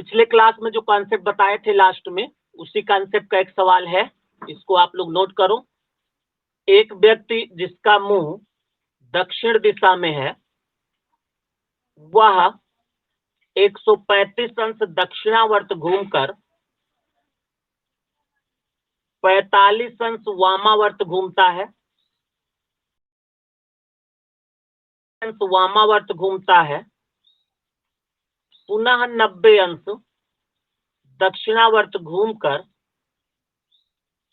पिछले क्लास में जो कॉन्सेप्ट बताए थे लास्ट में, उसी कॉन्सेप्ट का एक सवाल है, इसको आप लोग नोट करो। एक व्यक्ति जिसका मुंह दक्षिण दिशा में है, वह 135 अंश दक्षिणावर्त घूमकर 45 अंश वामावर्त घूमता है, वामावर्त घूमता है, पुनः 90 अंश दक्षिणावर्त घूमकर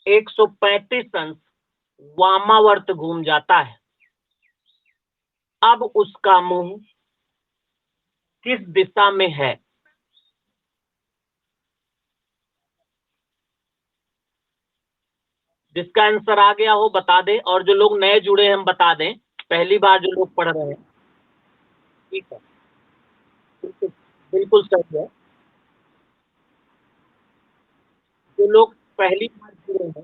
135 अंश वामावर्त घूम जाता है। अब उसका मुंह किस दिशा में है? जिसका आंसर आ गया हो बता दें, और जो लोग नए जुड़े हैं हम बता दें, पहली बार जो लोग पढ़ रहे हैं। ठीक है, बिल्कुल बिल्कुल सही है। जो लोग पहली बार जुड़े हैं,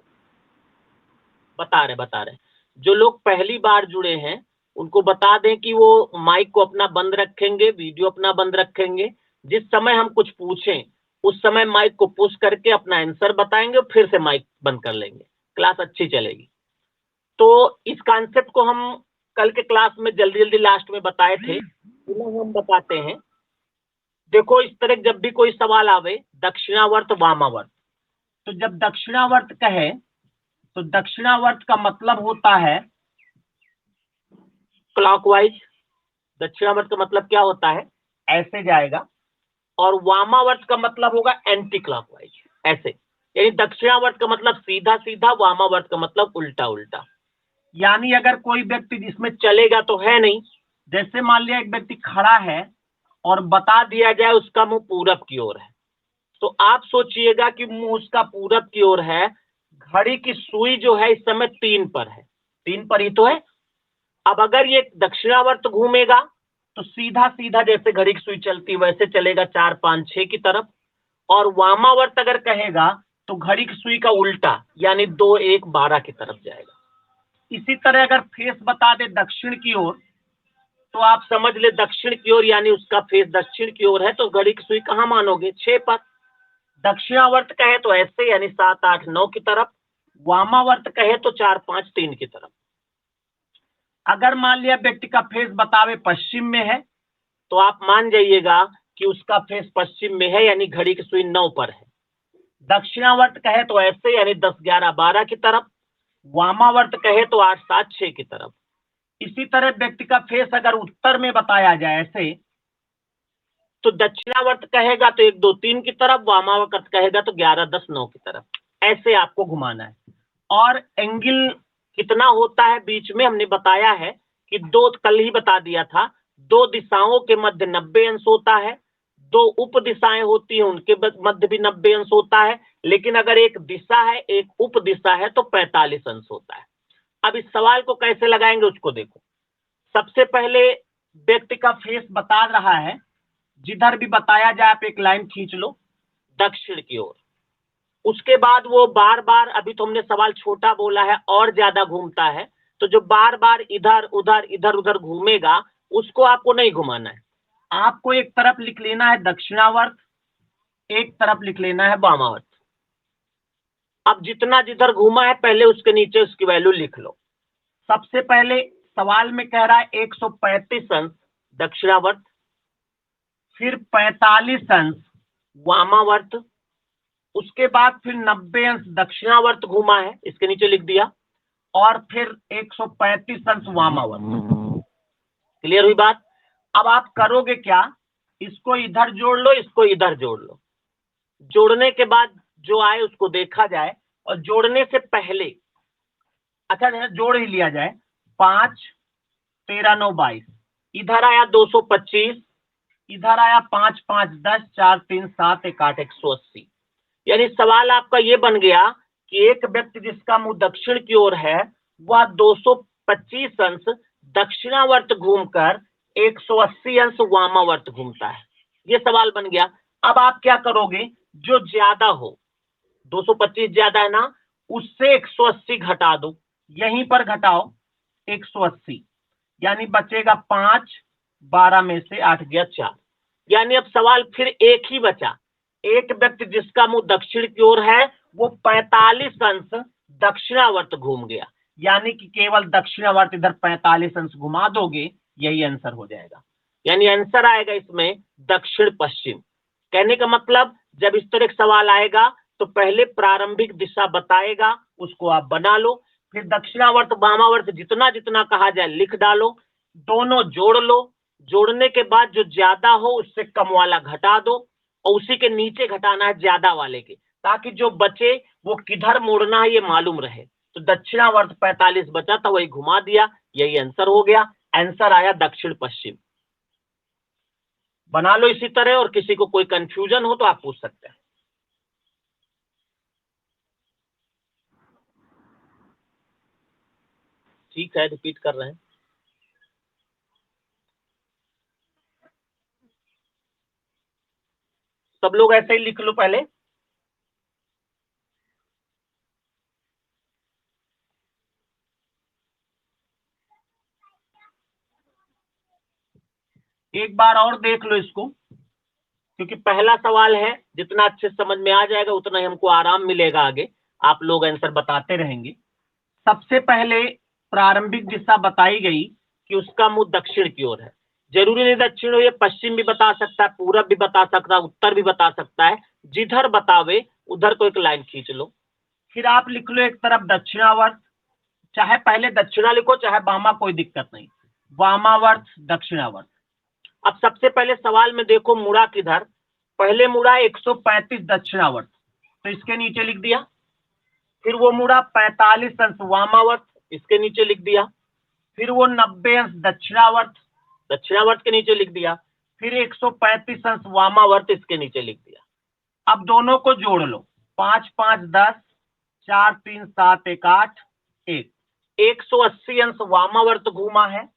बता रहे जो लोग पहली बार जुड़े हैं उनको बता दें कि वो माइक को अपना बंद रखेंगे, वीडियो अपना बंद रखेंगे। जिस समय हम कुछ पूछें उस समय माइक को पुश करके अपना आंसर बताएंगे, फिर से माइक बंद कर लेंगे, क्लास अच्छी चलेगी। तो इस कॉन्सेप्ट को हम कल के क्लास में जल्दी जल्दी लास्ट में बताए थे, पुनः हम बताते हैं। देखो, इस तरह जब भी कोई सवाल आवे, दक्षिणावर्त वामावर्त, तो जब दक्षिणावर्त कहे तो दक्षिणावर्त का मतलब होता है क्लॉकवाइज। दक्षिणावर्त का मतलब क्या होता है? ऐसे जाएगा। और वामावर्त का मतलब होगा एंटी क्लॉकवाइज, ऐसे। यानी दक्षिणावर्त का मतलब सीधा सीधा, वामावर्त का मतलब उल्टा उल्टा। यानी अगर कोई व्यक्ति जिसमें चलेगा तो है नहीं, जैसे मान लिया एक व्यक्ति खड़ा है और बता दिया जाए उसका मुंह पूरब की ओर है, तो आप सोचिएगा कि मुंह उसका पूरब की ओर है। घड़ी की सुई जो है इस समय 3 पर है, 3 पर ही तो है। अब अगर ये दक्षिणावर्त घूमेगा तो सीधा सीधा जैसे घड़ी की सुई चलती वैसे चलेगा 4, 5, 6 की तरफ। और वामावर्त अगर कहेगा तो घड़ी की सुई का उल्टा, यानी 2, 1, 12 की तरफ जाएगा। इसी तरह अगर फेस बता दे दक्षिण की ओर, तो आप समझ ले दक्षिण की ओर यानी उसका फेस दक्षिण की ओर है, तो घड़ी की सुई कहाँ मानोगे? 6 पर। दक्षिणावर्त कहे तो ऐसे, यानी 7, 8, 9 की तरफ। वामावर्त कहे तो 4, 5, 3 की तरफ। अगर मान लिया व्यक्ति का फेस बतावे पश्चिम में है, तो आप मान जाइएगा कि उसका फेस पश्चिम में है, यानी घड़ी की सुई 9 पर है। दक्षिणावर्त कहे तो ऐसे, यानी 10, 11, 12 की तरफ। वामावर्त कहे तो 8, 7, 6 की तरफ। इसी तरह व्यक्ति का फेस अगर उत्तर में बताया जाए ऐसे, तो दक्षिणावर्त कहेगा तो 1, 2, 3 की तरफ, वामावर्त कहेगा तो 11, 10, 9 की तरफ। ऐसे आपको घुमाना है। और एंगल कितना होता है बीच में हमने बताया है कि 2, कल ही बता दिया था, 2 दिशाओं के मध्य 90 अंश होता है। 2 उप दिशाएं होती हैं, उनके मध्य भी 90 अंश होता है। लेकिन अगर एक दिशा है, एक उप दिशा है, तो 45 अंश होता है। अब इस सवाल को कैसे लगाएंगे उसको देखो। सबसे पहले व्यक्ति का फेस बता रहा है, जिधर भी बताया जाए आप एक लाइन खींच लो दक्षिण की ओर। उसके बाद वो बार बार, अभी तो हमने सवाल छोटा बोला है, और ज्यादा घूमता है, तो जो बार बार इधर उधर घूमेगा उसको आपको नहीं घुमाना है। आपको एक तरफ लिख लेना है दक्षिणावर्त, एक तरफ लिख लेना है वामावर्त। अब जितना जिधर घूमा है पहले उसके नीचे उसकी वैल्यू लिख लो। सबसे पहले सवाल में कह रहा है 135 अंश दक्षिणावर्त, फिर 45 अंश वामावर्त, उसके बाद फिर 90 अंश दक्षिणावर्त घूमा है, इसके नीचे लिख दिया, और फिर 135 अंश वामावर्त। क्लियर हुई बात? अब आप करोगे क्या, इसको इधर जोड़ लो, इसको इधर जोड़ लो। जोड़ने के बाद जो आए उसको देखा जाए, और जोड़ने से पहले, अच्छा जोड़ ही लिया जाए। 5, 13, 9, 22, इधर आया 225, इधर आया 5, 5, 10, 4, 3, 7, 1, 8, 180। यानी सवाल आपका ये बन गया कि एक व्यक्ति जिसका मुंह दक्षिण की ओर है, वह 225 अंश दक्षिणावर्त घूमकर 180 अंश वामावर्त घूमता है। ये सवाल बन गया। अब आप क्या करोगे, जो ज्यादा हो, 225 ज्यादा है ना, उससे 180 घटा दो, यहीं पर घटाओ 180, यानी बचेगा 5, 12 में से 8 गया 4। यानी अब सवाल फिर एक ही बचा एक व्यक्ति जिसका मुंह दक्षिण की ओर है वो 45 अंश दक्षिणावर्त घूम गया, यानी कि केवल दक्षिणावर्त इधर 45 अंश घुमा दोगे, यही आंसर हो जाएगा। यानी आंसर आएगा इसमें दक्षिण पश्चिम। कहने का मतलब जब इस तरह का सवाल आएगा तो पहले प्रारंभिक दिशा बताएगा, उसको आप बना लो, फिर दक्षिणावर्त वामावर्त जितना जितना कहा जाए लिख डालो, दोनों जोड़ लो, जोड़ने के बाद जो ज्यादा हो उससे कम वाला घटा दो और उसी के नीचे घटाना है ज्यादा वाले के, ताकि जो बचे वो किधर मोड़ना है ये मालूम रहे। तो दक्षिणावर्त 45 बचा था, वही घुमा दिया, यही आंसर हो गया। आंसर आया दक्षिण पश्चिम। बना लो इसी तरह, और किसी को कोई कंफ्यूजन हो तो आप पूछ सकते हैं। ठीक है, रिपीट कर रहे हैं। सब लोग ऐसे ही लिख लो पहले। एक बार और देख लो इसको, क्योंकि पहला सवाल है, जितना अच्छे समझ में आ जाएगा उतना ही हमको आराम मिलेगा, आगे आप लोग आंसर बताते रहेंगे। सबसे पहले प्रारंभिक दिशा बताई गई कि उसका मुंह दक्षिण की ओर है। जरूरी नहीं दक्षिण हो, ये पश्चिम भी बता सकता है, पूरब भी बता सकता है, उत्तर भी बता सकता है, जिधर बतावे उधर को एक लाइन खींच लो। फिर आप लिख लो एक तरफ दक्षिणावर्त, चाहे पहले दक्षिणा लिखो चाहे वामा, कोई दिक्कत नहीं, वामावर्त दक्षिणावर्त। अब सबसे पहले सवाल में देखो मुड़ा किधर, पहले मुड़ा 135 दक्षिणावर्त, तो इसके नीचे लिख दिया। फिर वो मुड़ा 45 अंश वामावर्त, इसके नीचे लिख दिया। फिर वो 90 अंश दक्षिणावर्त, दक्षिणावर्त के नीचे लिख दिया। फिर 135 अंश वामावर्त, इसके नीचे लिख दिया। अब दोनों को जोड़ लो, 5 5 10, 4 3 7 1 8 1, 180 अंश वामावर्त घूमा है,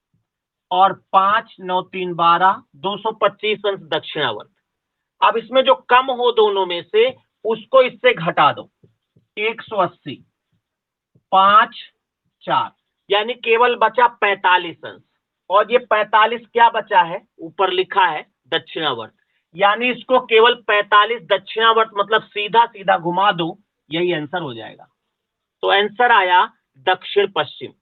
और 5 9 3 12, 225 अंश दक्षिणावर्त। अब इसमें जो कम हो दोनों में से उसको इससे घटा दो, 180 5 4, यानी केवल बचा 45 अंश। और ये 45 क्या बचा है, ऊपर लिखा है दक्षिणावर्त, यानी इसको केवल 45 दक्षिणावर्त मतलब सीधा सीधा घुमा दो, यही आंसर हो जाएगा। तो आंसर आया दक्षिण पश्चिम।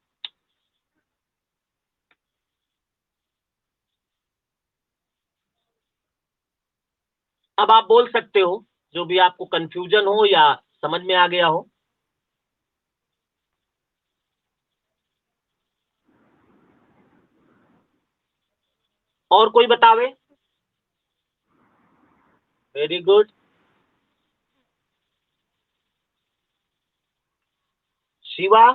अब आप बोल सकते हो जो भी आपको कंफ्यूजन हो या समझ में आ गया हो। और कोई बतावे। Very good. शिवा।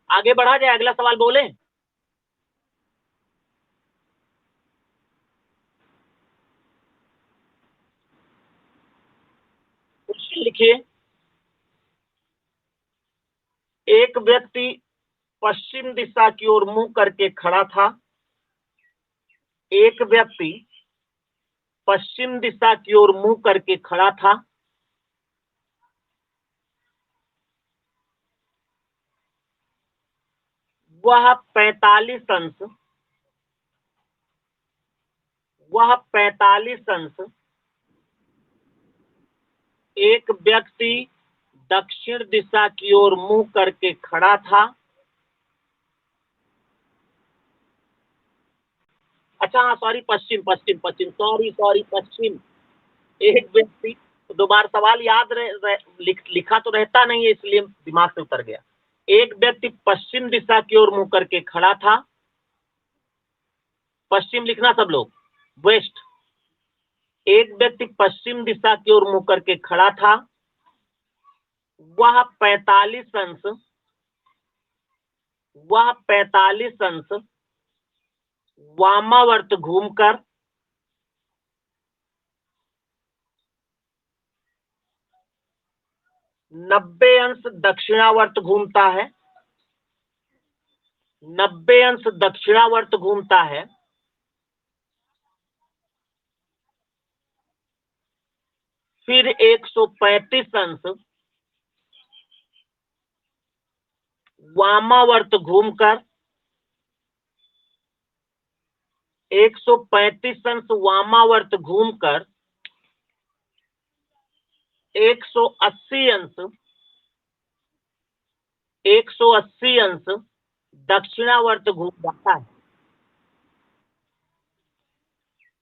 आगे बढ़ा जाए, अगला सवाल बोले। क्वेश्चन लिखिए। एक व्यक्ति पश्चिम दिशा की ओर मुंह करके खड़ा था। एक व्यक्ति पश्चिम दिशा की ओर मुंह करके खड़ा था। वह 45 अंश, वह 45 अंश एक व्यक्ति दक्षिण दिशा की ओर मुंह करके खड़ा था। अच्छा हाँ, सॉरी, पश्चिम पश्चिम पश्चिम, सॉरी सॉरी, पश्चिम। एक व्यक्ति, दो बार सवाल याद लिखा तो रहता नहीं है, इसलिए दिमाग से उतर गया। एक व्यक्ति पश्चिम दिशा की ओर मुंह करके खड़ा था। पश्चिम लिखना सब लोग, वेस्ट। एक व्यक्ति पश्चिम दिशा की ओर मुंह करके खड़ा था। वह 45 अंश, वह 45 अंश वामावर्त घूमकर 90 अंश दक्षिणावर्त घूमता है। 90 अंश दक्षिणावर्त घूमता है। फिर 135 अंश वामावर्त घूमकर 135 अंश वामावर्त घूमकर 180 अंश 180 अंश दक्षिणावर्त घूम जाता है।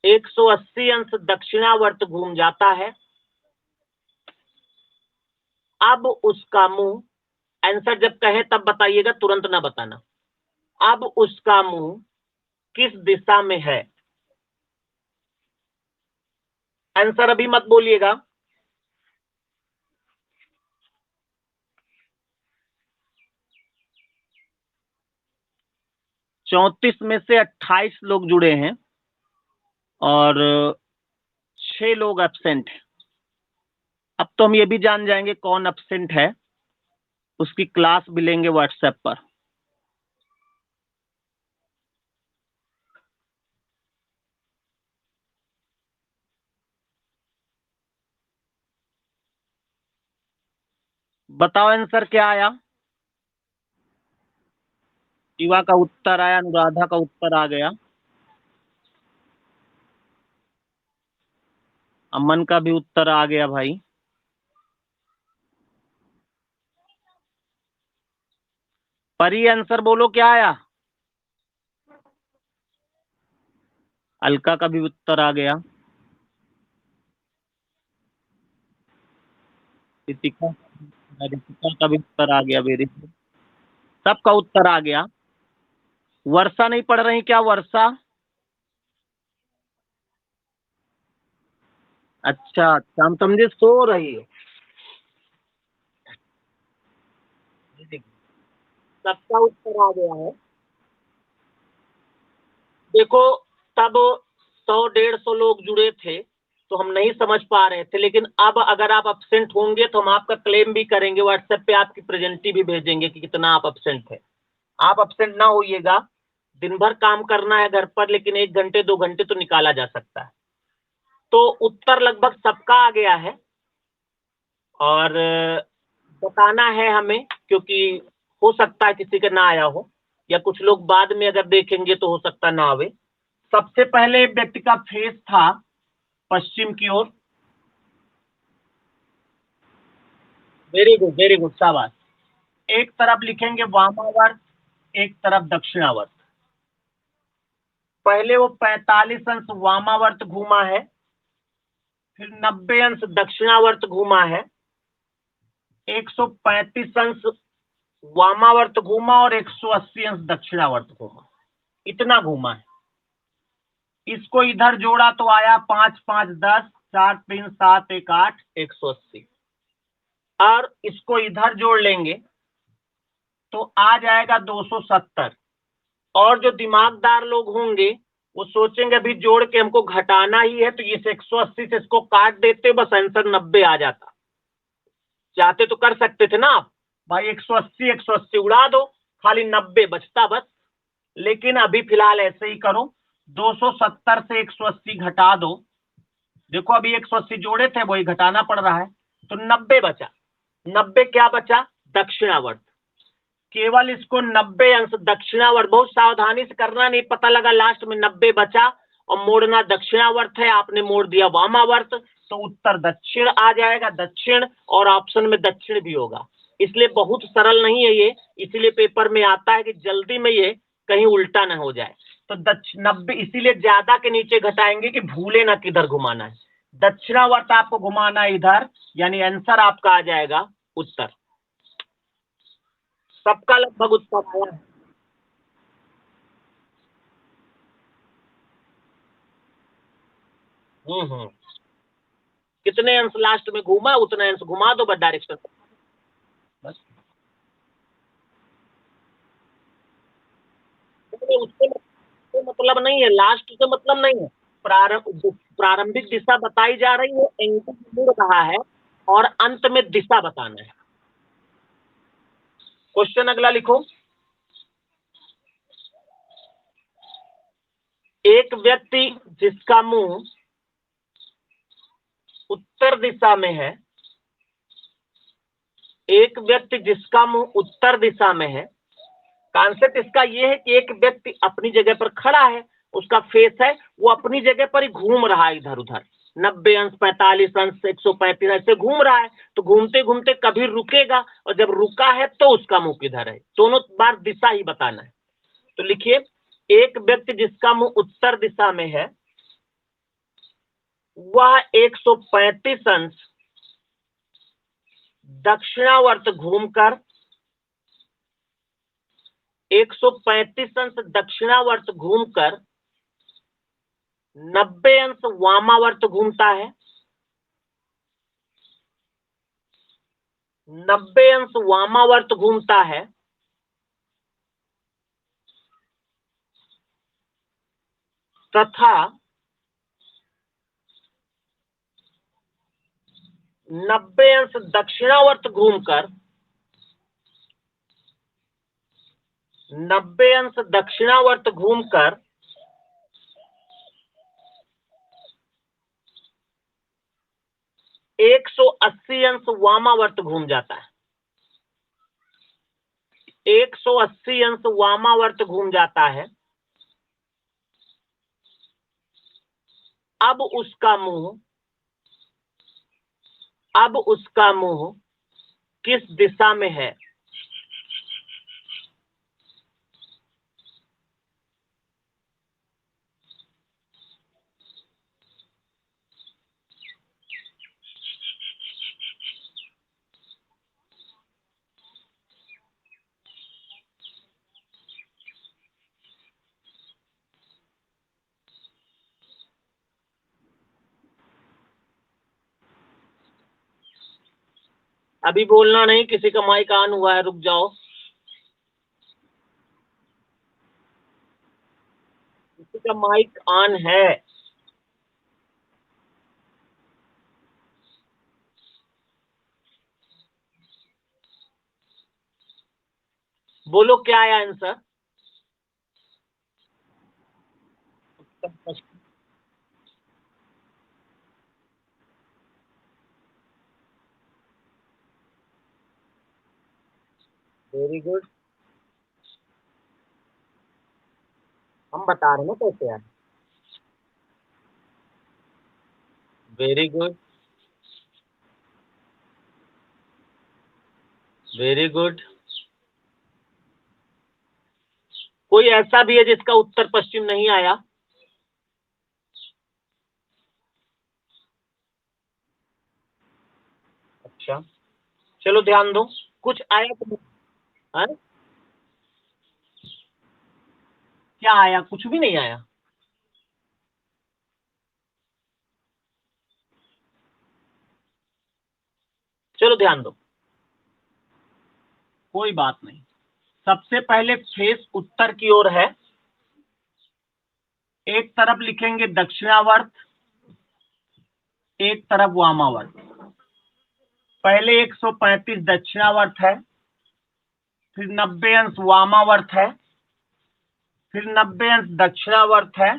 180 अंश दक्षिणावर्त घूम जाता है। अब उसका मुंह, आंसर जब कहे तब बताइएगा, तुरंत ना बताना। अब उसका मुंह किस दिशा में है? आंसर अभी मत बोलिएगा। चौंतीस में से 28 लोग जुड़े हैं और 6 लोग एब्सेंट हैं। अब तो हम ये भी जान जाएंगे कौन एब्सेंट है, उसकी क्लास भी लेंगे व्हाट्सएप पर। बताओ आंसर क्या आया? शिवा का उत्तर आया, अनुराधा का उत्तर आ गया, अमन का भी उत्तर आ गया भाई। परी आंसर बोलो क्या आया? अलका का भी उत्तर आ गया, रितिका रितिका का भी उत्तर आ गया, वेरी गुड, सबका उत्तर आ गया। वर्षा नहीं पढ़ रही क्या? वर्षा, अच्छा अच्छा, हम समझे सो रही है। सबका उत्तर आ गया है। देखो, तब 100-150 लोग जुड़े थे तो हम नहीं समझ पा रहे थे, लेकिन अब अगर आप अब्सेंट होंगे तो हम आपका क्लेम भी करेंगे, व्हाट्सएप पे आपकी प्रेजेंटी भी भेजेंगे कि कितना आप अब्सेंट थे। आप अब्सेंट ना होइएगा, दिन भर काम करना है घर पर, लेकिन 1 घंटे 2 घंटे तो निकाला जा सकता है। तो उत्तर लगभग सबका आ गया है और बताना है हमें, क्योंकि हो सकता है किसी का ना आया हो, या कुछ लोग बाद में अगर देखेंगे तो हो सकता ना आवे। सबसे पहले व्यक्ति का फेस था पश्चिम की ओर। वेरी गुड वेरी गुड, शाबाश। एक तरफ लिखेंगे वामावर्त, एक तरफ दक्षिणावर्त। पहले वो 45 अंश वामावर्त घूमा है, फिर 90 अंश दक्षिणावर्त घूमा है, 135 अंश वामावर्त घूमा और 180 अंश दक्षिणावर्त घूमा। इतना घूमा है। इसको इधर जोड़ा तो आया 5 5 10, 4 3 7 1 8, 180। और इसको इधर जोड़ लेंगे तो आ जाएगा 270। और जो दिमागदार लोग होंगे वो सोचेंगे अभी जोड़ के हमको घटाना ही है, तो इस 180 से इसको काट देते, बस आंसर 90 आ जाता। चाहते तो कर सकते थे ना आप, भाई 180 180 उड़ा दो, खाली 90 बचता बस। लेकिन अभी फिलहाल ऐसे ही करो, 270 से 180 घटा दो। देखो अभी 180 जोड़े थे, वही घटाना पड़ रहा है, तो 90 बचा। 90 क्या बचा? दक्षिणावर्त। केवल इसको 90 अंश दक्षिणावर्त, बहुत सावधानी से करना, नहीं पता लगा लास्ट में 90 बचा और मोड़ना दक्षिणावर्त है, आपने मोड़ दिया वामावर्त, तो उत्तर दक्षिण आ जाएगा, दक्षिण, और ऑप्शन में दक्षिण भी होगा। इसलिए बहुत सरल नहीं है ये, इसीलिए पेपर में आता है कि जल्दी में ये कहीं उल्टा ना हो जाए। तो 90 इसीलिए ज्यादा के नीचे घटाएंगे कि भूले ना किधर घुमाना है। दक्षिणावर्त आपको घुमाना है इधर, यानी आंसर आपका आ जाएगा उत्तर। सबका लगभग उत्तर आया है। हम्म। कितने अंश लास्ट में घूमा, उतने अंश घुमा दो बस डायरेक्शन। बस उससे मतलब नहीं है, लास्ट से मतलब नहीं है। प्रारंभिक दिशा बताई जा रही है, एंगल मुड़ रहा है, और अंत में दिशा बताना है। क्वेश्चन अगला लिखो। एक व्यक्ति जिसका मुंह उत्तर दिशा में है, एक व्यक्ति जिसका मुंह उत्तर दिशा में है, कॉन्सेप्ट इसका ये है कि एक व्यक्ति अपनी जगह पर खड़ा है, उसका फेस है वो अपनी जगह पर ही घूम रहा है इधर उधर, 90 अंश, 45 अंश, 135 ऐसे घूम रहा है। तो घूमते घूमते कभी रुकेगा, और जब रुका है तो उसका मुंह किधर है, दोनों बार दिशा ही बताना है। तो लिखिए, एक व्यक्ति जिसका मुंह उत्तर दिशा में है वह 135 अंश दक्षिणावर्त घूमकर 135 अंश दक्षिणावर्त घूमकर 90 अंश वामावर्त घूमता है, 90 अंश वामावर्त घूमता है, तथा 90 अंश दक्षिणावर्त घूमकर 90 अंश दक्षिणावर्त घूमकर 180 अंश वामावर्त घूम जाता है, 180 अंश वामावर्त घूम जाता है। अब उसका मुंह किस दिशा में है? अभी बोलना नहीं, किसी का माइक ऑन हुआ है, रुक जाओ। किसी का माइक ऑन है? बोलो क्या आया आंसर? वेरी गुड, हम बता रहे हैं कैसे यार। Very good, very good. कोई ऐसा भी है जिसका उत्तर पश्चिम नहीं आया? अच्छा, चलो ध्यान दो, कुछ आया तो है? क्या आया? कुछ भी नहीं आया? चलो ध्यान दो, कोई बात नहीं। सबसे पहले फेस उत्तर की ओर है, एक तरफ लिखेंगे दक्षिणावर्त, एक तरफ वामावर्त। पहले 135 दक्षिणावर्त है, फिर 90 अंश वामावर्त है, फिर 90 अंश दक्षिणावर्त है,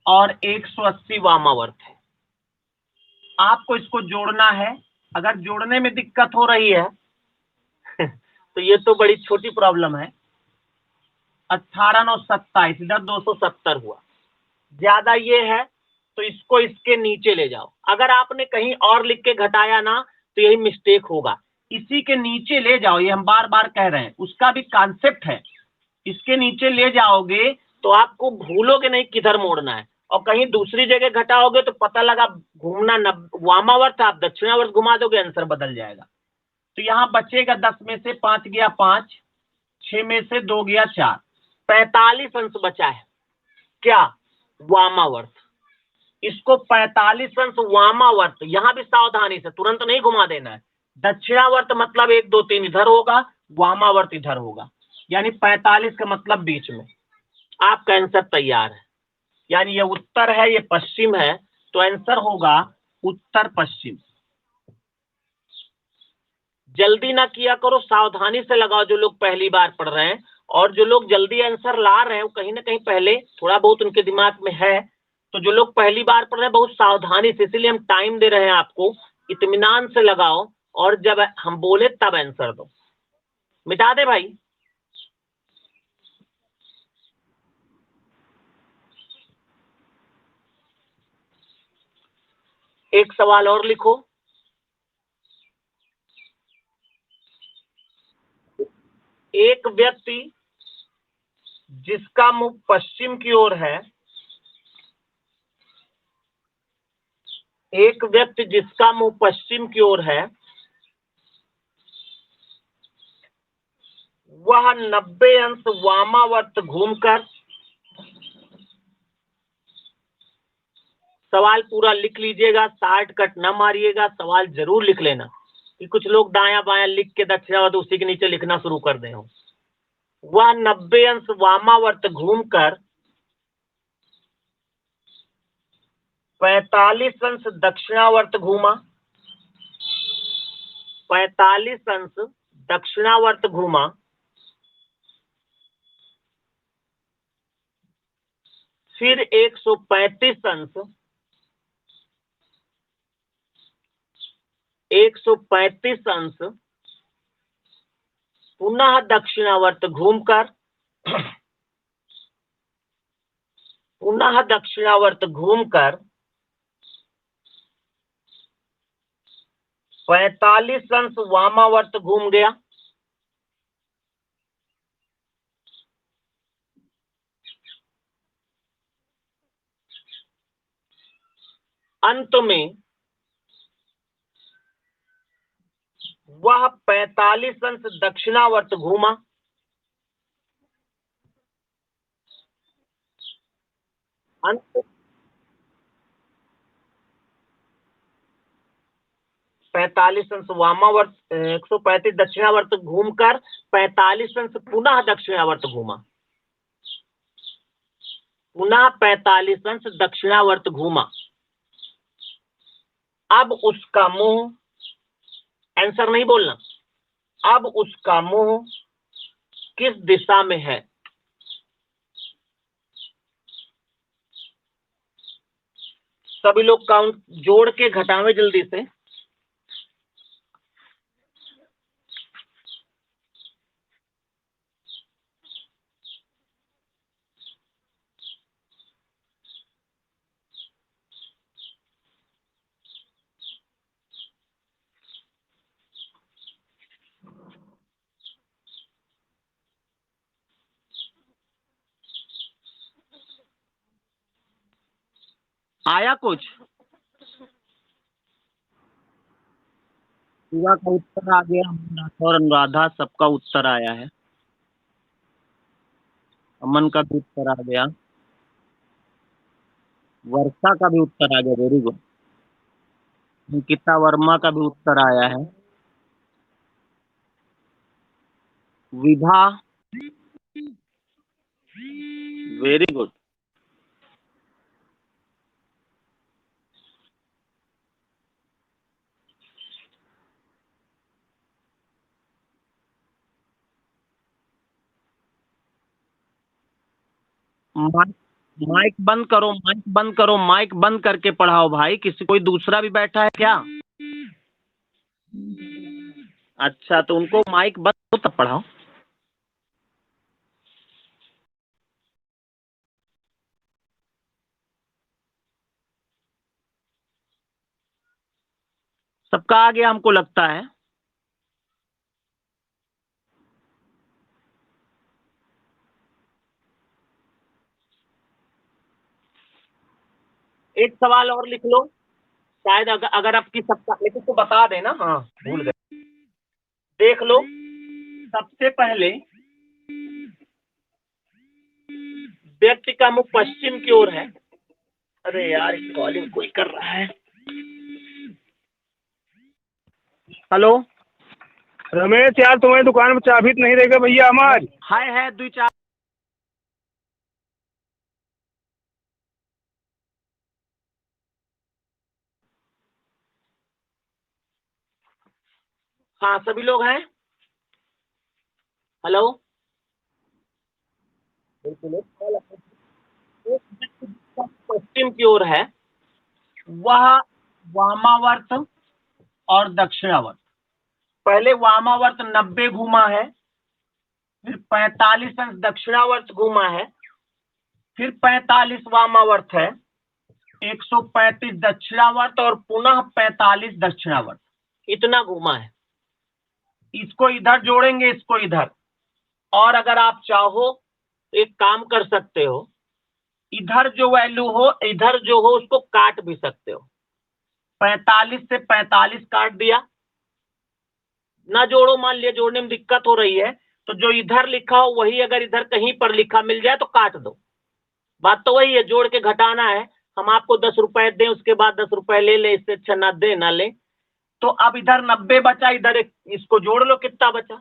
और 180 वामावर्त है। आपको इसको जोड़ना है। अगर जोड़ने में दिक्कत हो रही है तो ये तो बड़ी छोटी प्रॉब्लम है। 18 9 27, इधर 270 हुआ। ज्यादा ये है तो इसको इसके नीचे ले जाओ। अगर आपने कहीं और लिख के घटाया ना तो यही मिस्टेक होगा। इसी के नीचे ले जाओ, ये हम बार बार कह रहे हैं, उसका भी कॉन्सेप्ट है। इसके नीचे ले जाओगे तो आपको भूलोगे नहीं किधर मोड़ना है, और कहीं दूसरी जगह घटाओगे तो पता लगा घूमना वामावर्त, आप दक्षिणावर्त घुमा दोगे, आंसर बदल जाएगा। तो यहाँ बचेगा 10 में से 5 गया 5, 6 में से 2 गया 4, 45 अंश बचा है। क्या? वामावर्त। इसको 45 अंश वामावर्त, यहां भी सावधानी से, तुरंत नहीं घुमा देना है। दक्षिणावर्त मतलब 1 2 3 इधर होगा, वामावर्त इधर होगा, यानी 45 का मतलब बीच में। आपका आंसर तैयार है, यानी ये उत्तर है, ये पश्चिम है, तो आंसर होगा उत्तर पश्चिम। जल्दी ना किया करो, सावधानी से लगाओ जो लोग पहली बार पढ़ रहे हैं, और जो लोग जल्दी आंसर ला रहे हैं वो कहीं ना कहीं पहले थोड़ा बहुत उनके दिमाग में है। तो जो लोग पहली बार पढ़ रहे हैं बहुत सावधानी से, इसीलिए हम टाइम दे रहे हैं आपको, इत्मीनान से लगाओ और जब हम बोले तब आंसर दो। मिटा दे भाई। एक सवाल और लिखो। एक व्यक्ति जिसका मुंह पश्चिम की ओर है, एक व्यक्ति जिसका मुंह पश्चिम की ओर है, वह 90 अंश वामावर्त घूमकर, सवाल पूरा लिख लीजिएगा, शार्ट कट न मारिएगा, सवाल जरूर लिख लेना कि कुछ लोग दाया बाया लिख के दक्षिणावर्त उसी के नीचे लिखना शुरू कर दे। वह 90 अंश वामावर्त घूमकर 45 अंश दक्षिणावर्त घूमा, 45 अंश दक्षिणावर्त घूमा, फिर 135 अंश 135 अंश पुनः दक्षिणावर्त घूमकर, पुनः दक्षिणावर्त घूमकर 45 अंश वामावर्त घूम गया। अंत में वह 45 अंश दक्षिणावर्त घूमा, अंत 45 अंश वामावर्त 135 दक्षिणावर्त घूमकर 45 अंश पुनः दक्षिणावर्त घूमा, पुनः 45 अंश दक्षिणावर्त घूमा। अब उसका मुंह, आंसर नहीं बोलना, अब उसका मुंह किस दिशा में है? सभी लोग काउंट जोड़ के घटावे जल्दी से। आया कुछ? शिवा का उत्तर आ गया और अनुराधा सबका उत्तर आया है। अमन का भी उत्तर आ गया, वर्षा का भी उत्तर आ गया, वेरी गुड। अंकिता वर्मा का भी उत्तर आया है। Vibha, very good. Mic mic बंद करो, माइक बंद करो, माइक बंद करके पढ़ाओ भाई। किसी कोई दूसरा भी बैठा है क्या? अच्छा, तो उनको माइक बंद करो तब पढ़ाओ। सबका आ गया हमको लगता है। एक सवाल और लिख लो, शायद अगर आपकी सबका, लेकिन तो बता देना। हाँ भूल गए, देख लो। सबसे पहले व्यक्ति का मुख पश्चिम की ओर है। अरे यार, कॉलिंग कोई कर रहा है। हेलो रमेश यार, तुम्हें दुकान में चाबी नहीं देगा भैया हमारी? हाय है 2-4। हाँ सभी लोग हैं। हेलो, पश्चिम की ओर है, वह वामावर्त और दक्षिणावर्त, पहले वामावर्त 90 घूमा है, फिर 45 अंश दक्षिणावर्त घूमा है, फिर 45 वामावर्त है, 135 दक्षिणावर्त और पुनः 45 दक्षिणावर्त, इतना घूमा है। इसको इधर जोड़ेंगे, इसको इधर, और अगर आप चाहो तो एक काम कर सकते हो, इधर जो वैल्यू हो, इधर जो हो उसको काट भी सकते हो। 45 से 45 काट दिया, ना जोड़ो, मान लिया जोड़ने में दिक्कत हो रही है तो जो इधर लिखा हो वही अगर इधर कहीं पर लिखा मिल जाए तो काट दो। बात तो वही है, जोड़ के घटाना है। हम आपको 10 रुपए दें, उसके बाद 10 रुपए ले ले, इससे अच्छा ना दे ना ले। तो अब इधर 90 बचा, इधर इसको जोड़ लो, कितना बचा?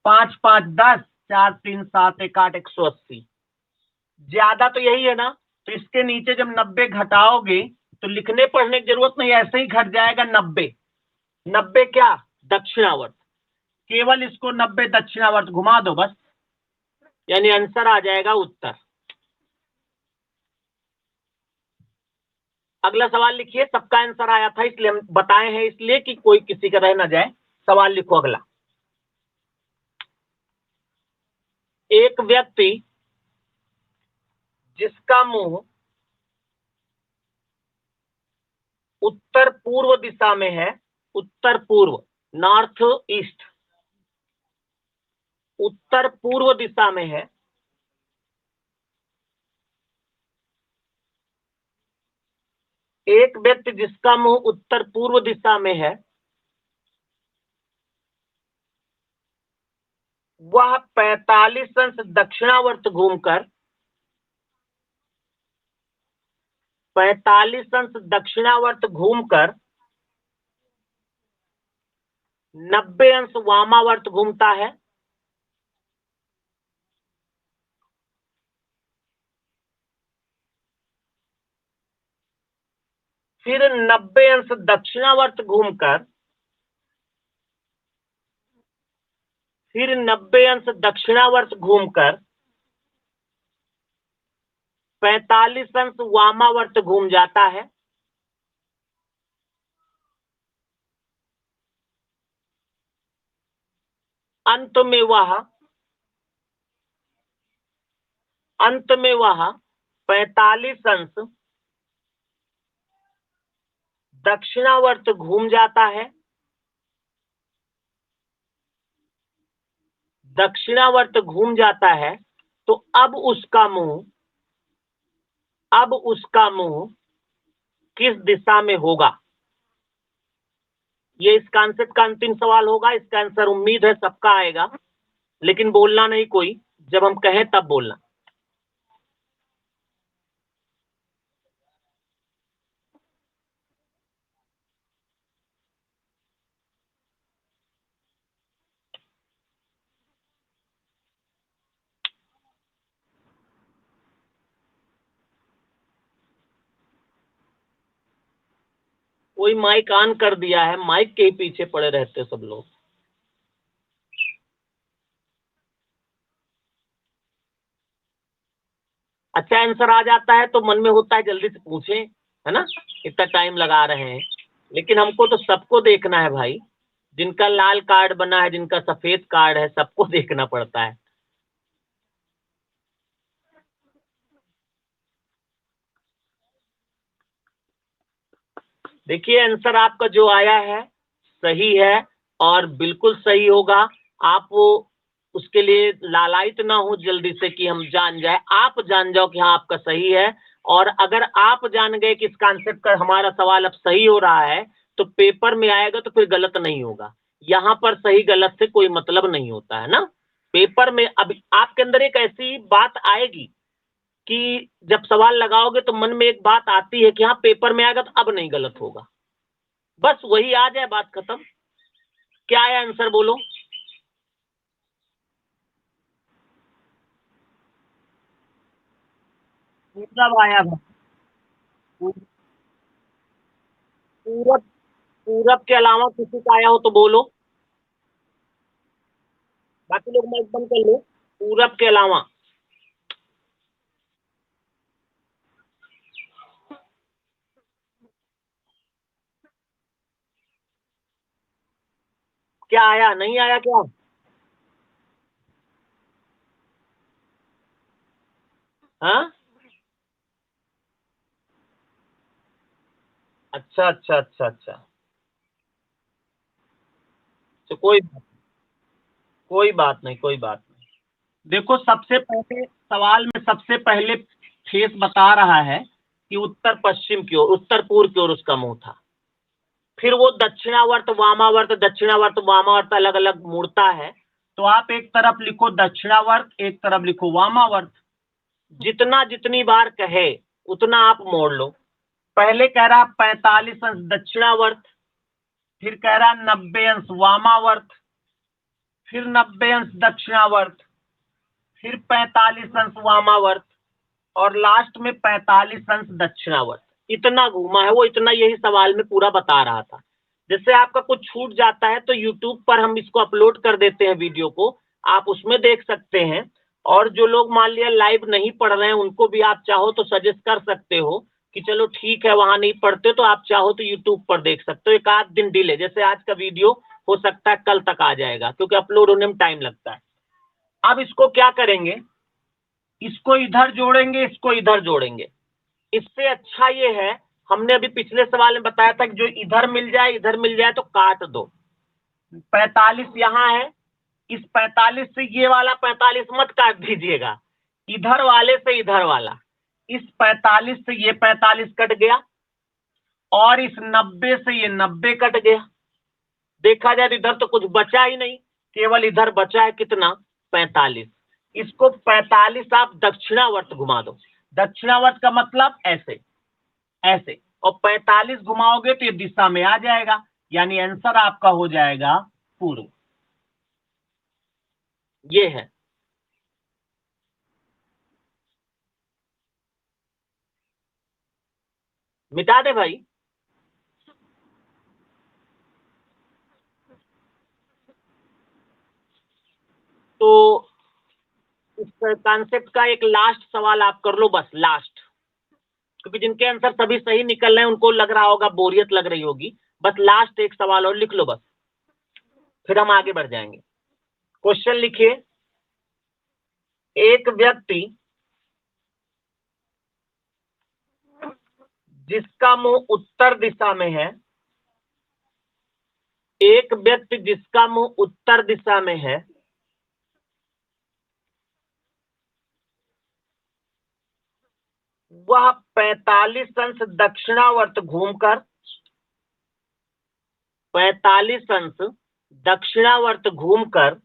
5 5 10, 4 3 7 1 8, 180। ज्यादा तो यही है ना, तो इसके नीचे जब 90 घटाओगे तो लिखने पढ़ने की जरूरत नहीं, ऐसे ही घट जाएगा 90। 90 क्या? दक्षिणावर्त। केवल इसको 90 दक्षिणावर्त घुमा दो बस, यानी आंसर आ जाएगा उत्तर। अगला सवाल लिखिए, सबका आंसर आया था इसलिए हम बताए हैं, इसलिए कि कोई किसी का रह ना जाए। सवाल लिखो अगला। एक व्यक्ति जिसका मुंह उत्तर पूर्व दिशा में है, उत्तर पूर्व, नॉर्थ ईस्ट, उत्तर पूर्व दिशा में है, एक व्यक्ति जिसका मुंह उत्तर पूर्व दिशा में है, वह 45 अंश दक्षिणावर्त घूमकर 45 अंश दक्षिणावर्त घूमकर 90 अंश वामावर्त घूमता है। फिर 90 अंश दक्षिणावर्त घूमकर, फिर 90 अंश दक्षिणावर्त घूमकर 45 अंश वामावर्त घूम जाता है। अंत में वह 45 अंश दक्षिणावर्त घूम जाता है, दक्षिणावर्त घूम जाता है। तो अब उसका मुंह किस दिशा में होगा? ये इस कॉन्सेप्ट का अंतिम सवाल होगा। इसका आंसर उम्मीद है सबका आएगा, लेकिन बोलना नहीं कोई, जब हम कहें तब बोलना। कोई माइक ऑन कर दिया है, माइक के ही पीछे पड़े रहते सब लोग। अच्छा आंसर आ जाता है तो मन में होता है जल्दी से पूछें, है ना, इतना टाइम लगा रहे हैं। लेकिन हमको तो सबको देखना है भाई, जिनका लाल कार्ड बना है, जिनका सफेद कार्ड है, सबको देखना पड़ता है। देखिए आंसर आपका जो आया है सही है, और बिल्कुल सही होगा। आप वो उसके लिए लालायित ना हो जल्दी से कि हम जान जाए, आप जान जाओ कि हाँ आपका सही है। और अगर आप जान गए कि इस कॉन्सेप्ट का हमारा सवाल अब सही हो रहा है तो पेपर में आएगा तो फिर गलत नहीं होगा। यहाँ पर सही गलत से कोई मतलब नहीं होता है ना। पेपर में अब आपके अंदर एक ऐसी बात आएगी कि जब सवाल लगाओगे तो मन में एक बात आती है कि हाँ पेपर में आएगा तो अब नहीं गलत होगा, बस वही आ जाए बात खत्म। क्या है आंसर बोलो? पूरब आया था। पूरब, पूरब के अलावा किसी का आया हो तो बोलो, बाकी लोग माइक बंद कर लो। पूरब के अलावा। क्या आया, नहीं आया क्या? हाँ, अच्छा अच्छा अच्छा अच्छा। तो कोई बात नहीं, कोई बात नहीं। देखो, सबसे पहले सवाल में सबसे पहले फेस बता रहा है कि उत्तर पश्चिम की ओर, उत्तर पूर्व की ओर उसका मुंह था। फिर वो दक्षिणावर्त वामावर्त, दक्षिणावर्त वामावर्त अलग अलग मुड़ता है। तो आप एक तरफ लिखो दक्षिणावर्त, एक तरफ लिखो वामावर्त। जितना जितनी बार कहे उतना आप मोड़ लो। पहले कह रहा 45 अंश दक्षिणावर्त, फिर कह रहा 90 अंश वामावर्त, फिर 90 अंश दक्षिणावर्त, फिर 45 अंश वामावर्त, और लास्ट में 45 अंश दक्षिणावर्त। इतना घूमा है वो, इतना यही सवाल में पूरा बता रहा था। जैसे आपका कुछ छूट जाता है तो यूट्यूब पर हम इसको अपलोड कर देते हैं वीडियो को, आप उसमें देख सकते हैं। और जो लोग मान लिया लाइव नहीं पढ़ रहे हैं उनको भी आप चाहो तो सजेस्ट कर सकते हो कि चलो ठीक है, वहां नहीं पढ़ते तो आप चाहो तो यूट्यूब पर देख सकते हो। एक आध दिन डिले, जैसे आज का वीडियो हो सकता है कल तक आ जाएगा, क्योंकि अपलोड होने में टाइम लगता है। अब इसको क्या करेंगे, इसको इधर जोड़ेंगे, इसको इधर जोड़ेंगे। इससे अच्छा ये है, हमने अभी पिछले सवाल में बताया था कि जो इधर मिल जाए इधर मिल जाए तो काट दो। 45 यहाँ है, इस 45 से ये वाला 45 मत काट दीजिएगा, इधर वाले से इधर वाला। इस 45 से ये 45 कट गया, और इस 90 से ये 90 कट गया। देखा जाए तो इधर तो कुछ बचा ही नहीं, केवल इधर बचा है कितना, 45। इसको 45 आप दक्षिणावर्त घुमा दो। दक्षिणावर्त का मतलब ऐसे ऐसे, और 45 घुमाओगे तो ये दिशा में आ जाएगा, यानी आंसर आपका हो जाएगा पूर्व। ये है। मिटा दे भाई। तो इस कॉन्सेप्ट का एक लास्ट सवाल आप कर लो, बस लास्ट। क्योंकि जिनके आंसर सभी सही निकल रहे हैं उनको लग रहा होगा, बोरियत लग रही होगी। बस लास्ट एक सवाल और लिख लो बस, फिर हम आगे बढ़ जाएंगे। क्वेश्चन लिखिए। एक व्यक्ति जिसका मुंह उत्तर दिशा में है, एक व्यक्ति जिसका मुंह उत्तर दिशा में है, वह 45 अंश दक्षिणावर्त घूमकर, 45 अंश दक्षिणावर्त घूमकर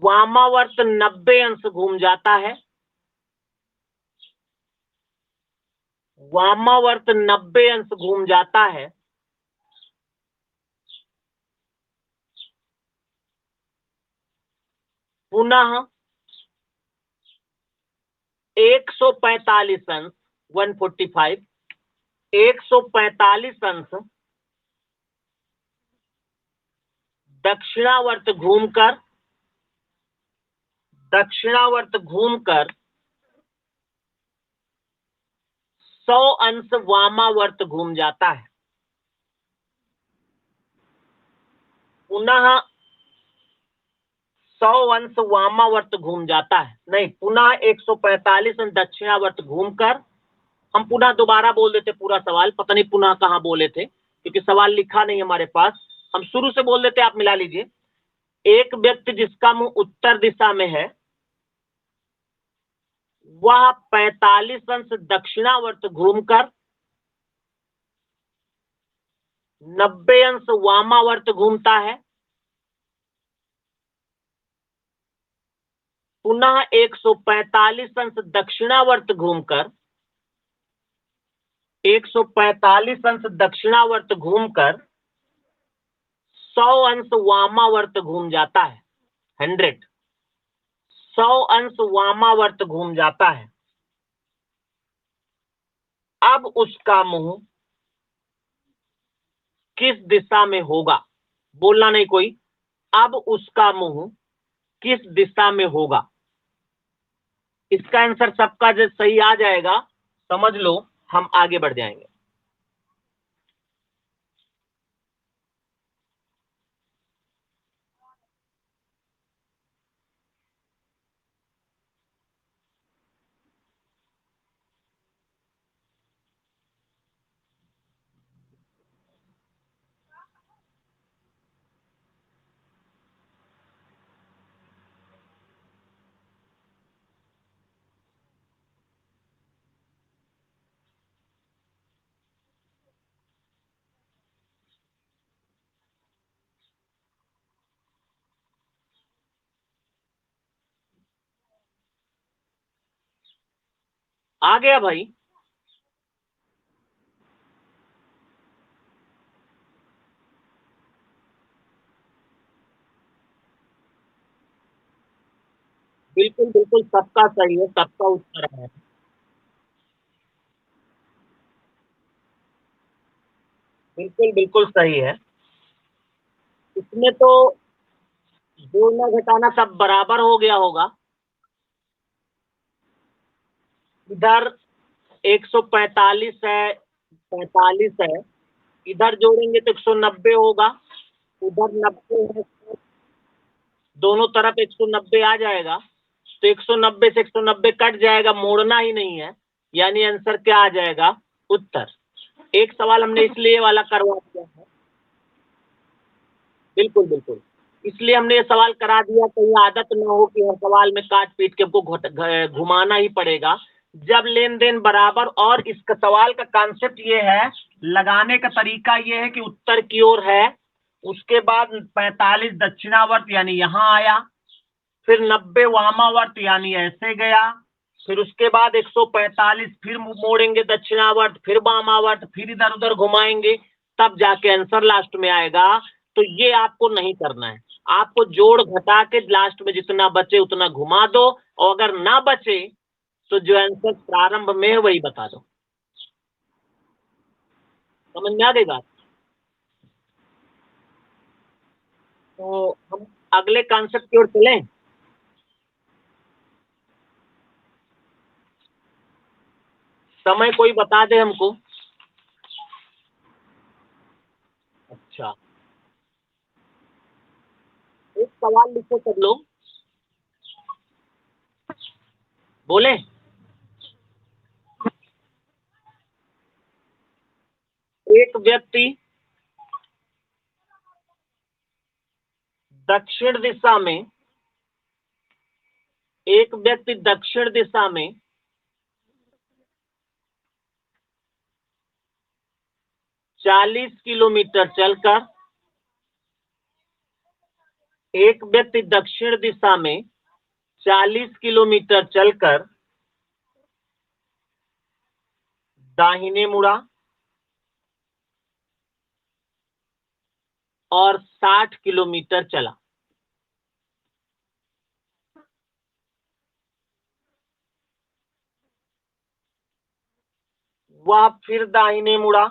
वामावर्त 90 अंश घूम जाता है। वामावर्त 90 अंश घूम जाता है। पुनः 145 अंश 145, 145 अंश दक्षिणावर्त घूमकर, दक्षिणावर्त घूमकर 100 अंश वामावर्त घूम जाता है। पुनः 100 अंश वामावर्त घूम जाता है, नहीं, पुनः 145 अंश दक्षिणावर्त घूमकर, हम पुनः दोबारा बोल देते पूरा सवाल, पता नहीं पुनः कहां बोले थे क्योंकि सवाल लिखा नहीं हमारे पास। हम शुरू से बोल देते, आप मिला लीजिए। एक व्यक्ति जिसका मुंह उत्तर दिशा में है, वह 45 अंश दक्षिणावर्त घूमकर 90 अंश वामावर्त घूमता है। पुनः 145 अंश दक्षिणावर्त घूमकर, 145 अंश दक्षिणावर्त घूमकर 100 अंश वामावर्त घूम जाता है। 100 अंश वामावर्त घूम जाता है। अब उसका मुंह किस दिशा में होगा, बोलना नहीं कोई। अब उसका मुंह किस दिशा में होगा, इसका आंसर सबका जब सही आ जाएगा समझ लो हम आगे बढ़ जाएंगे। आ गया भाई? बिल्कुल बिल्कुल, सबका सही है, सबका उत्तर है। बिल्कुल बिल्कुल सही है। इसमें तो जोड़ना घटाना सब बराबर हो गया होगा। इधर 145 है, 45 है, इधर जोड़ेंगे तो 190 होगा, उधर 90 है, दोनों तरफ 190 आ जाएगा, तो 190 से 190 कट जाएगा, मोड़ना ही नहीं है, यानी आंसर क्या आ जाएगा? उत्तर। एक सवाल हमने इसलिए वाला करवा दिया है। बिल्कुल बिल्कुल, इसलिए हमने ये सवाल करा दिया, कहीं आदत ना हो कि हर सवाल में काट पीट के हमको घुमाना ही पड़ेगा। जब लेन देन बराबर, और इसका सवाल का कॉन्सेप्ट ये है, लगाने का तरीका ये है कि उत्तर की ओर है, उसके बाद 45 दक्षिणावर्त यानी यहाँ आया, फिर 90 वामावर्त यानी ऐसे गया, फिर उसके बाद 145 फिर मोड़ेंगे दक्षिणावर्त, फिर वामावर्त, फिर इधर उधर घुमाएंगे, तब जाके आंसर लास्ट में आएगा। तो ये आपको नहीं करना है, आपको जोड़ घटा के लास्ट में जितना बचे उतना घुमा दो, और अगर ना बचे तो जो आंसर प्रारंभ में है वही बता दो। समझ में आ गई बात? तो हम अगले कॉन्सेप्ट की ओर चलें। समय कोई बता दे हमको। अच्छा, एक सवाल लिखो सब लोग, बोले। एक व्यक्ति दक्षिण दिशा में, एक व्यक्ति दक्षिण दिशा में 40 किलोमीटर चलकर, एक व्यक्ति दक्षिण दिशा में 40 किलोमीटर चलकर दाहिने मुड़ा और 60 किलोमीटर चला। वह फिर दाहिने मुड़ा,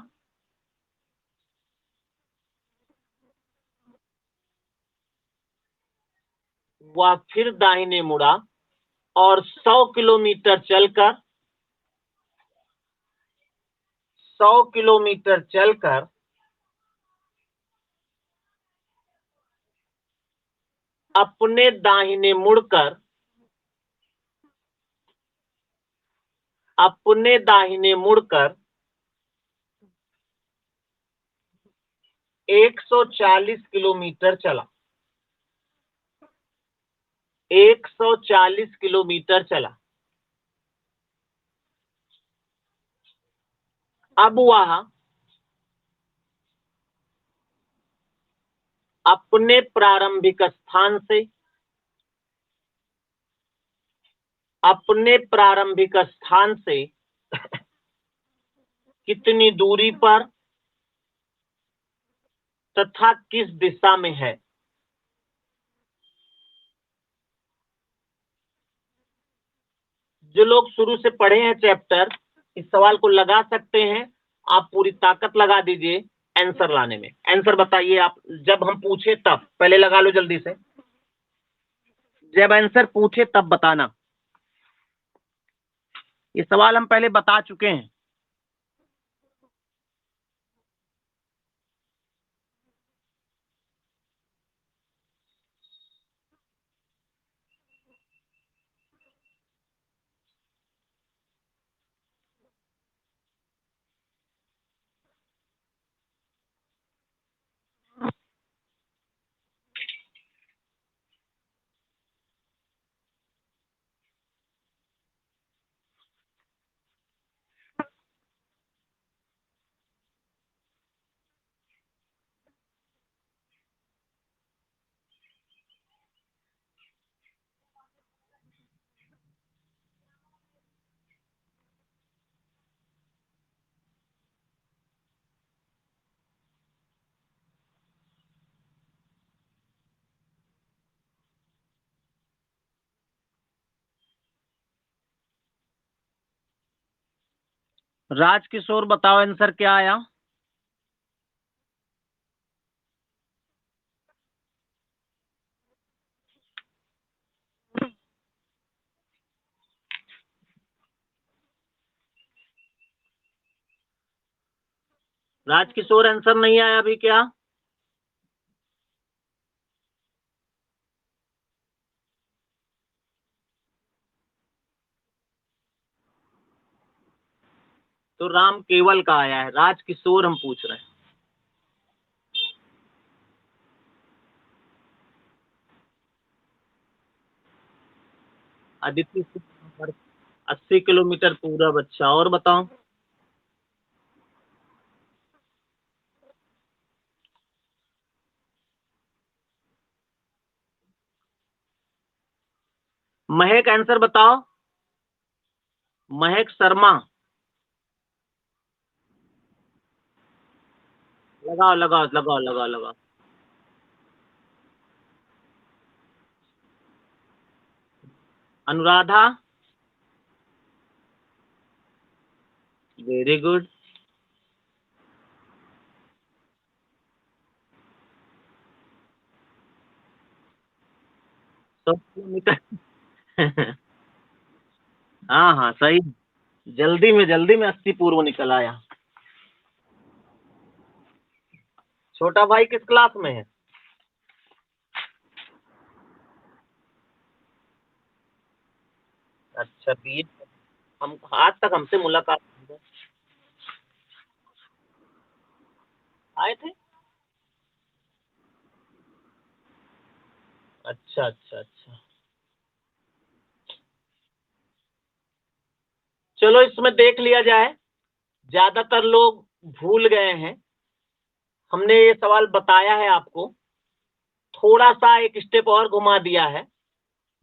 वह फिर दाहिने मुड़ा और 100 किलोमीटर चलकर, 100 किलोमीटर चलकर अपने दाहिने मुड़कर, अपने दाहिने मुड़कर 140 किलोमीटर चला, 140 किलोमीटर चला। अब वह अपने प्रारंभिक स्थान से, अपने प्रारंभिक स्थान से कितनी दूरी पर तथा किस दिशा में है? जो लोग शुरू से पढ़े हैं चैप्टर, इस सवाल को लगा सकते हैं। आप पूरी ताकत लगा दीजिए आंसर लाने में। आंसर बताइए आप, जब हम पूछे तब, पहले लगा लो जल्दी से, जब आंसर पूछे तब बताना। ये सवाल हम पहले बता चुके हैं। राजकिशोर बताओ आंसर क्या आया। राजकिशोर आंसर नहीं आया अभी क्या? तो राम केवल का आया है, राजकिशोर हम पूछ रहे हैं। अदिति 80 किलोमीटर पूरा बच्चा। और बताओ। महक आंसर बताओ। महक शर्मा। लगाओ लगाओ लगाओ लगाओ लगाओ। अनुराधा। Very good. सब किलोमीटर। हाँ हाँ सही। जल्दी में 80 पूर्व निकल आया। छोटा भाई किस क्लास में है? अच्छा बीए। हम आज तक हमसे मुलाकात नहीं है। आए थे। अच्छा अच्छा अच्छा। चलो इसमें देख लिया जाए। ज्यादातर लोग भूल गए हैं। हमने ये सवाल बताया है आपको। थोड़ा सा एक स्टेप और घुमा दिया है।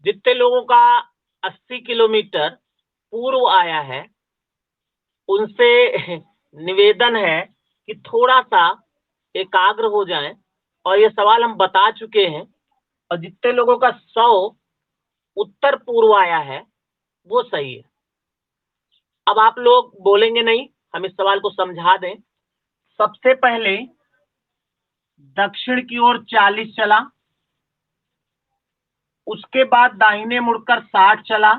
जितने लोगों का 80 किलोमीटर पूर्व आया है उनसे निवेदन है कि थोड़ा सा एकाग्र हो जाएं। और ये सवाल हम बता चुके हैं। और जितने लोगों का 100 उत्तर पूर्व आया है वो सही है। अब आप लोग बोलेंगे नहीं, हम इस सवाल को समझा दें। सबसे पहले दक्षिण की ओर 40 चला। उसके बाद दाहिने मुड़कर 60 चला।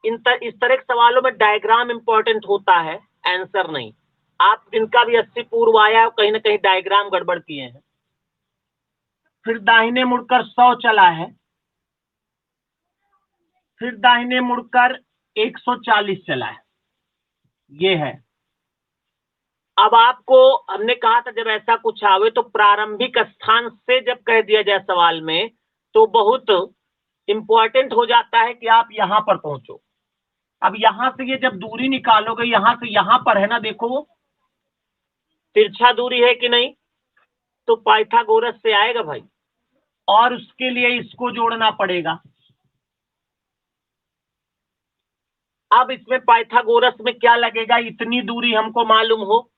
इस तरह के सवालों में डायग्राम इंपॉर्टेंट होता है, आंसर नहीं। आप जिनका भी 80 पूर्व आया है कहीं ना कहीं डायग्राम गड़बड़ किए हैं। फिर दाहिने मुड़कर 100 चला है। फिर दाहिने मुड़कर 140 चला है। ये है। अब आपको हमने कहा था जब ऐसा कुछ आवे तो प्रारंभिक स्थान से जब कह दिया जाए सवाल में तो बहुत इंपॉर्टेंट हो जाता है कि आप यहां पर पहुंचो। अब यहां से ये जब दूरी निकालोगे यहां से यहां पर है ना, देखो तिरछा दूरी है कि नहीं। तो पाइथागोरस से आएगा भाई। और उसके लिए इसको जोड़ना पड़ेगा। अब इसमें पाइथागोरस में क्या लगेगा, इतनी दूरी हमको मालूम हो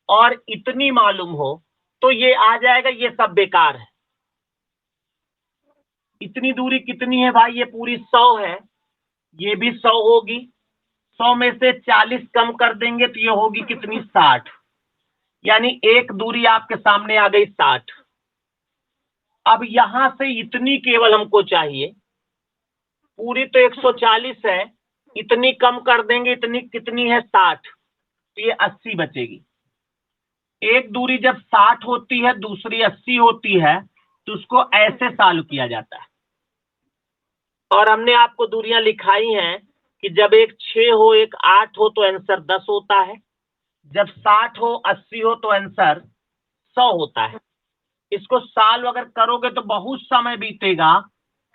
और इतनी मालूम हो तो ये आ जाएगा, ये सब बेकार है। इतनी दूरी कितनी है भाई, ये पूरी 100 है। ये भी 100 होगी। 100 में से 40 कम कर देंगे तो ये होगी कितनी, 60। यानी एक दूरी आपके सामने आ गई 60। अब यहां से इतनी केवल हमको चाहिए। पूरी तो 140 है। इतनी कम कर देंगे, इतनी कितनी है, 60। तो ये 80 बचेगी। एक दूरी जब 60 होती है दूसरी 80 होती है तो उसको ऐसे सॉल्व किया जाता है। और हमने आपको दूरियां लिखाई हैं कि जब एक 6 हो एक 8 हो तो आंसर 10 होता है। जब 60 हो 80 हो तो आंसर 100 होता है। इसको सॉल्व अगर करोगे तो बहुत समय बीतेगा,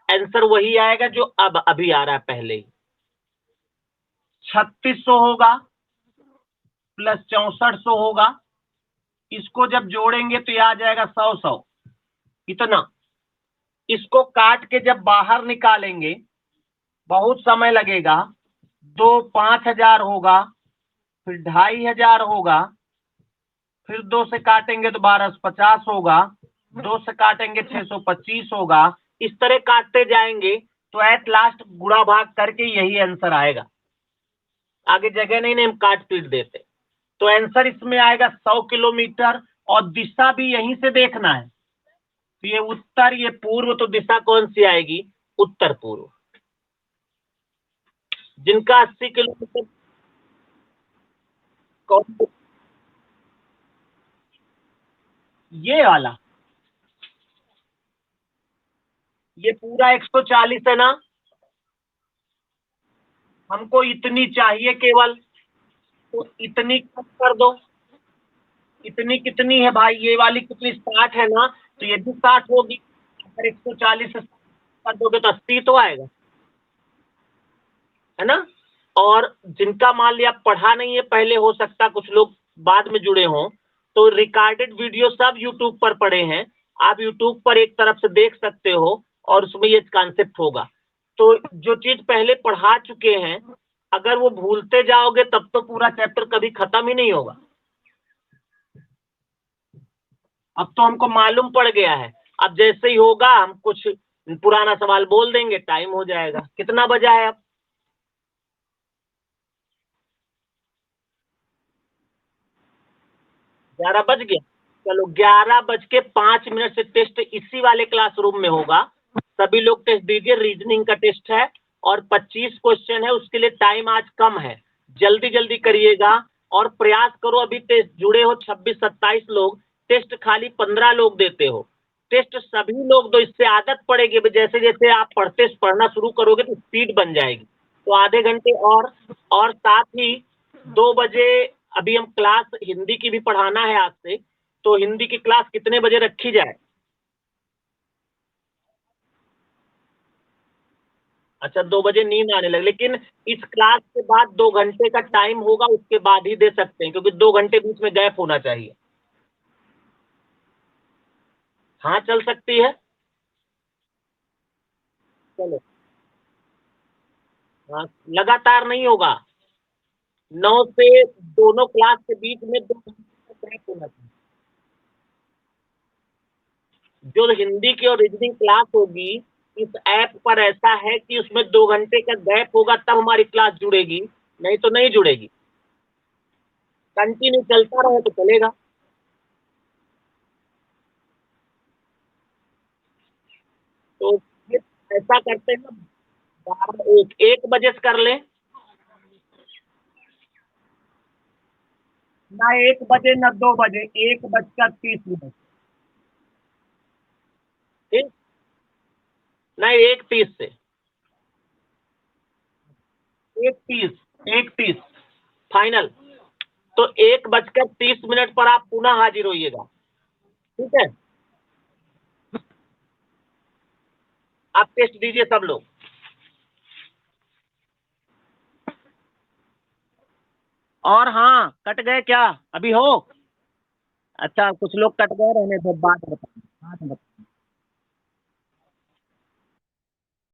आंसर वही आएगा जो अब अभी आ रहा है पहले ही। 3600 होगा प्लस 6400 होगा। इसको जब जोड़ेंगे तो ये आ जाएगा 100 इतना। इसको काट के जब बाहर निकालेंगे बहुत समय लगेगा। 5000 होगा, फिर 2500 होगा, फिर 2 से काटेंगे तो 1250 होगा, 2 से काटेंगे 625 होगा। इस तरह काटते जाएंगे तो एट लास्ट गुणा भाग करके यही आंसर आएगा। आगे जगह नहीं, हम काट पीट देते। तो आंसर इसमें आएगा 100 किलोमीटर, और दिशा भी यहीं से देखना है। तो ये उत्तर, ये पूर्व, तो दिशा कौन सी आएगी? उत्तर पूर्व। जिनका 80 किलोमीटर, कौन? ये वाला, ये पूरा 140 है ना, हमको इतनी चाहिए केवल, तो इतनी कम कर दो। इतनी कितनी है भाई? ये वाली कितनी, 60 है ना, तो ये भी 60 होगी। अगर 140 से कर दोगे तो 80 तो आएगा, है ना। और जिनका मान लिया पढ़ा नहीं है पहले, हो सकता कुछ लोग बाद में जुड़े हों, तो रिकॉर्डेड वीडियो सब यूट्यूब पर पड़े हैं, आप यूट्यूब पर एक तरफ से देख सकते हो, और उसमें ये कॉन्सेप्ट होगा। तो जो चीज पहले पढ़ा चुके हैं, अगर वो भूलते जाओगे तब तो पूरा चैप्टर कभी खत्म ही नहीं होगा। अब तो हमको मालूम पड़ गया है, अब जैसे ही होगा हम कुछ पुराना सवाल बोल देंगे, टाइम हो जाएगा। कितना बजा है अब? 11 बज गया। चलो 11:05 से टेस्ट इसी वाले क्लासरूम में होगा। सभी लोग टेस्ट दीजिए, रीजनिंग का टेस्ट है, और 25 क्वेश्चन है, उसके लिए टाइम आज कम है, जल्दी जल्दी करिएगा। और प्रयास करो, अभी टेस्ट जुड़े हो 26-27 लोग, टेस्ट खाली 15 लोग देते हो। टेस्ट सभी लोग दो, इससे आदत पड़ेगी, जैसे जैसे आप पढ़ना शुरू करोगे तो स्पीड बन जाएगी। तो आधे घंटे और साथ ही 2 बजे अभी हम क्लास हिंदी की भी पढ़ाना है आज से, तो हिंदी की क्लास कितने बजे रखी जाए? अच्छा, 2 बजे नींद आने लगे, लेकिन इस क्लास के बाद 2 घंटे का टाइम होगा, उसके बाद ही दे सकते हैं, क्योंकि 2 घंटे बीच में गैप होना चाहिए। हाँ, चल सकती है। चलो, हाँ, लगातार नहीं होगा। 9 से दोनों क्लास के बीच में 2 घंटे का गैप होना चाहिए। जो हिंदी की और रीजनिंग क्लास होगी, इस ऐप पर ऐसा है कि उसमें 2 घंटे का गैप होगा, तब हमारी क्लास जुड़ेगी, नहीं तो नहीं जुड़ेगी। कंटिन्यू चलता रहे तो चलेगा। तो फिर ऐसा करते हैं, 1 बजे से कर लें। ना 1 बजे ना 2 बजे, 1:30। ठीक, नहीं, 1:30 से 1:30, 1:30 फाइनल। तो 1:30 पर आप पुनः हाजिर होइएगा। ठीक है, आप टेस्ट दीजिए सब लोग। और हाँ, कट गए क्या? अभी हो? अच्छा, कुछ लोग कट गए, रहने दो, बात बताओ। हाँ, तो बताओ।